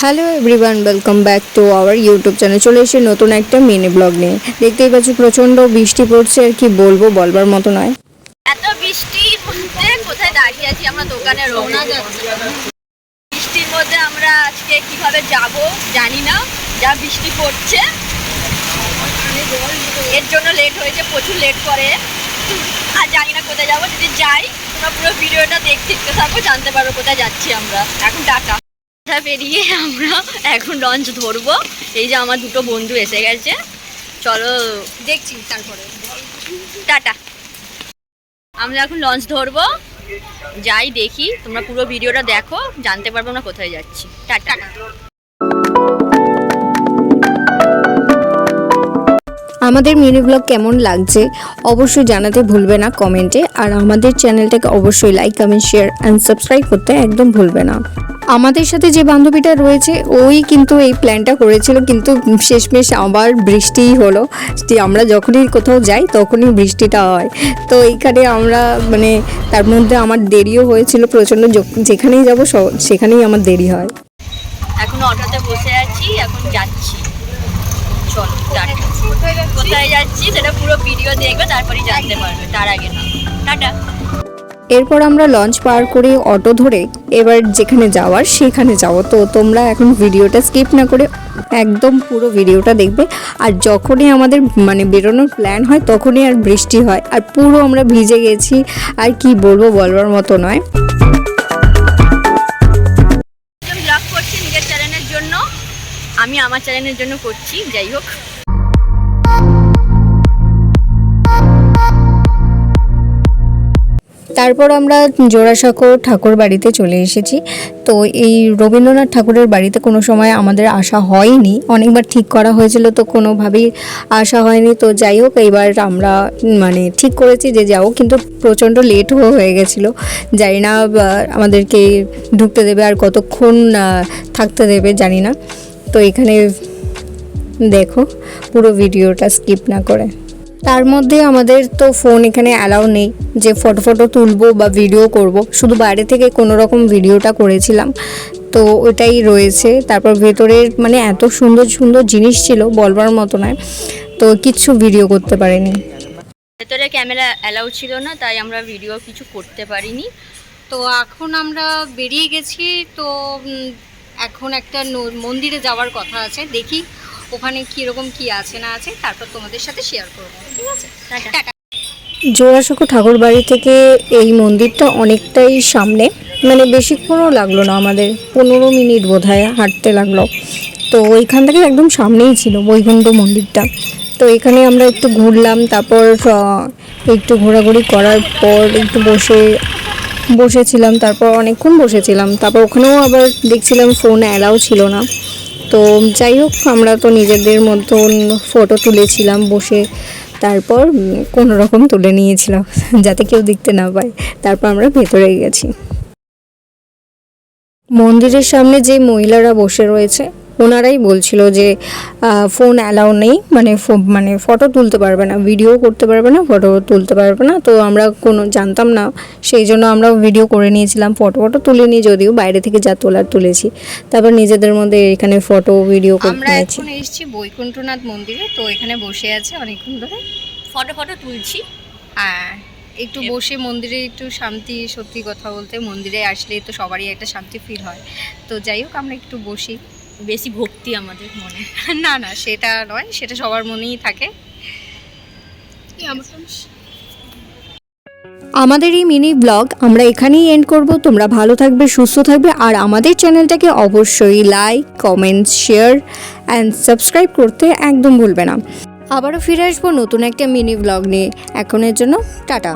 Hello everyone, welcome back to our YouTube channel. চলে এসে নতুন একটা মিনি ব্লগ নিয়ে। দেখতেই পাচ্ছি প্রচণ্ড বৃষ্টি পড়ছে, আর কি বলবো, বলবার মতো নয়। এত বৃষ্টির মধ্যে কোথায় দাঁড়িয়ে আছি আমরা, দোকানে রওনা যাচ্ছে। বৃষ্টির মধ্যে আমরা আজকে কিভাবে যাব জানি না, যা বৃষ্টি পড়ছে এর জন্য লেট হয়েছে, প্রচুর লেট করে। আর জানি না কোথায় যাবো, যদি যাই তোমরা পুরো ভিডিওটা দেখতে থাকো, জানতে পারো কোথায় যাচ্ছি আমরা। এখন টাটা পেরিয়ে আমরা এখন লঞ্চ ধরবো। এই যে আমার দুটো বন্ধু এসে গেছে, চলো দেখছি তারপরে টাটা। আমরা এখন লঞ্চ ধরবো, যাই দেখি, তোমরা পুরো ভিডিওটা দেখো, জানতে পারবো আমরা কোথায় যাচ্ছি। টাটা। আমাদের মিনি ব্লগ কেমন লাগছে অবশ্যই জানাতে ভুলবে না কমেন্টে, আর আমাদের চ্যানেলটাকে অবশ্যই like, comment, share and subscribe করতে একদম ভুলবে না। আমাদের সাথে যে বান্ধবীটা রয়েছে ওই কিন্তু এই প্ল্যানটা করেছিল, কিন্তু শেষমেশ আবার বৃষ্টিই হলো। আমরা যখনই কোথাও যাই তখনই বৃষ্টিটা হয়। তো এইখানে আমরা তার মধ্যে আমার দেরিও হয়েছিল প্রচণ্ড, যেখানেই যাব সেখানেই আমার দেরি হয়। এখন অটোতে বসে আছি, এখন যাচ্ছি। চল কোথায় যাচ্ছি সেটা পুরো ভিডিও দেখবে, তারপরেই জানতে পারবে, তার আগে না। টাটা। এরপর আমরা লঞ্চ পার করে অটো ধরে এবার যেখানে যাওয়ার সেখানে যাব। তো তোমরা এখন ভিডিওটা স্কিপ না করে একদম পুরো ভিডিওটা দেখবে। আর যখনই আমাদের বেরোনোর প্ল্যান হয় তখনই আর বৃষ্টি হয়, আর পুরো আমরা ভিজে গেছি, আর কি বলবো, বলবার মতো নয়। ব্লগ করছি নিজের চ্যানেলের জন্য, আমি আমার চ্যানেলের জন্য করছি, যাই হোক। তারপর আমরা জোড়াসাঁকো ঠাকুর বাড়িতে চলে এসেছি। তো এই রবীন্দ্রনাথ ঠাকুরের বাড়িতে কোনো সময় আমাদের আসা হয়নি, অনেকবার ঠিক করা হয়েছিল তো কোনোভাবেই আসা হয়নি। তো যাই হোক, এইবার আমরা ঠিক করেছি যে যাও, কিন্তু প্রচণ্ড লেটও হয়ে গেছিলো। জানি না আমাদেরকে ঢুকতে দেবে আর কতক্ষণ থাকতে দেবে জানি না। তো এখানে দেখো পুরো ভিডিওটা স্কিপ না করে। তার মধ্যে আমাদের তো ফোন এখানে অ্যালাউ নেই যে ফটো তুলবো বা ভিডিও করব, শুধু বাইরে থেকে কোনো রকম ভিডিওটা করেছিলাম, তো ওটাই রয়েছে। তারপর ভেতরের এত সুন্দর সুন্দর জিনিস ছিল বলবার মতো নয়, তো কিচ্ছু ভিডিও করতে পারিনি। ভেতরে ক্যামেরা অ্যালাউ ছিল না, তাই আমরা ভিডিও কিছু করতে পারিনি। তো এখন আমরা বেরিয়ে গেছি, তো এখন একটা মন্দিরে যাওয়ার কথা আছে, দেখি ওখানে কীরকম কি আছে না আছে, তারপর তোমাদের সাথে শেয়ার করবো, ঠিক আছে? টাটা। জোড়াসাঁকো ঠাকুর বাড়ি থেকে এই মন্দিরটা অনেকটাই সামনে, বেশিক্ষণও লাগলো না, আমাদের 15 মিনিট বোধহয় হাঁটতে লাগলো। তো ওইখান থেকে একদম সামনেই ছিল বৈকুণ্ঠ মন্দিরটা। তো এখানে আমরা একটু ঘুরলাম, তারপর একটু ঘোরাঘুরি করার পর একটু বসেছিলাম, তারপর অনেকক্ষণ বসেছিলাম। তারপর ওখানেও আবার দেখছিলাম ফোন অ্যালাউ ছিল না। তো যাই হোক, আমরা তো নিজেদের মতন ফটো তুলেছিলাম বসে, তারপর কোনো রকম তুলে নিয়েছিলাম যাতে কেউ দেখতে না পায়। তারপর আমরা ভেতরে গেছি। মন্দিরের সামনে যে মহিলারা বসে রয়েছে ওনারাই বলছিল যে ফোন অ্যালাউ নেই, ফটো তুলতে পারবে না, ভিডিও করতে পারবে না, ফটো তুলতে পারবে না। তো আমরা জানতাম না, সেই জন্য আমরা ভিডিও করে নিয়েছিলাম, ফটো তুলে নিয়ে, যদিও বাইরে থেকে যা তোলার তুলেছি। তারপর নিজেদের মধ্যে এখানে ফটো ভিডিও করে আমরা এখন এসেছি বৈকুণ্ঠনাথ মন্দিরে, তো এখানে বসে আছে অনেকক্ষণ ধরে ফটো তুলছি। হ্যাঁ, একটু বসে মন্দিরে একটু শান্তি, সত্যি কথা বলতে মন্দিরে আসলে তো সবারই একটা শান্তি ফিল হয়। তো যাই হোক, আমরা একটু বসি। বেশি ভক্তি আমাদের মনে না সেটা নয়, সেটা সবার মনেই থাকে। আমাদের এই মিনি ব্লগ আমরা এখানেই এন্ড করব। তোমরা ভালো থাকবে, সুস্থ থাকবে, আর আমাদের চ্যানেলটাকে অবশ্যই like, comment, share and subscribe করতে একদম ভুলবে না। আবারও ফিরে আসবো নতুন একটা মিনি ব্লগ নিয়ে। এখনের জন্য টাটা।